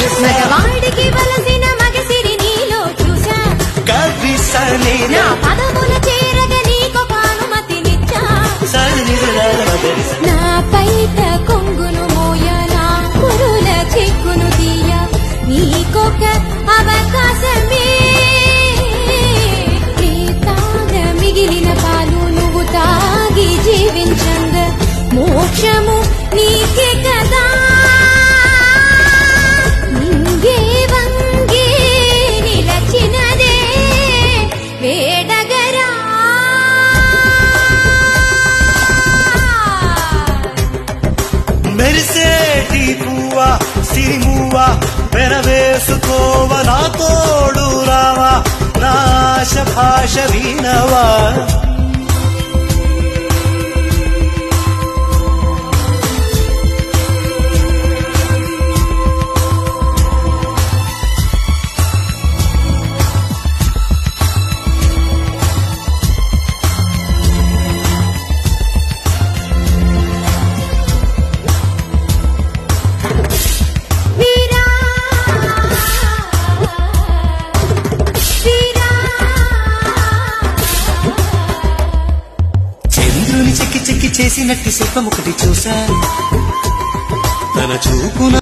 మగవాడికి వలసిన మగసిరి నీలో చూసా కవిసనే నా పదముల చేరగ నీకొక అనుమతినిచ్చా నా పైట కొంగును మోయ నా కురుల చిక్కును తీయ నీకొక అవకాశమే తాగ మిగిలిన పాలు నువ్వు తాగి జీవించంగ మోక్షము నీకే కదా నింగే వంగే నిలచినదే వేడగరా మెరిసేటి పువ్వా సిరిమువ్వా వెరవేసుకోవ నా తోడు రావా నా ఆశ భాష వినవా చెక్కి చెక్కి చేసినట్టు శిల్పం ఒకటి చూసా తన చూపున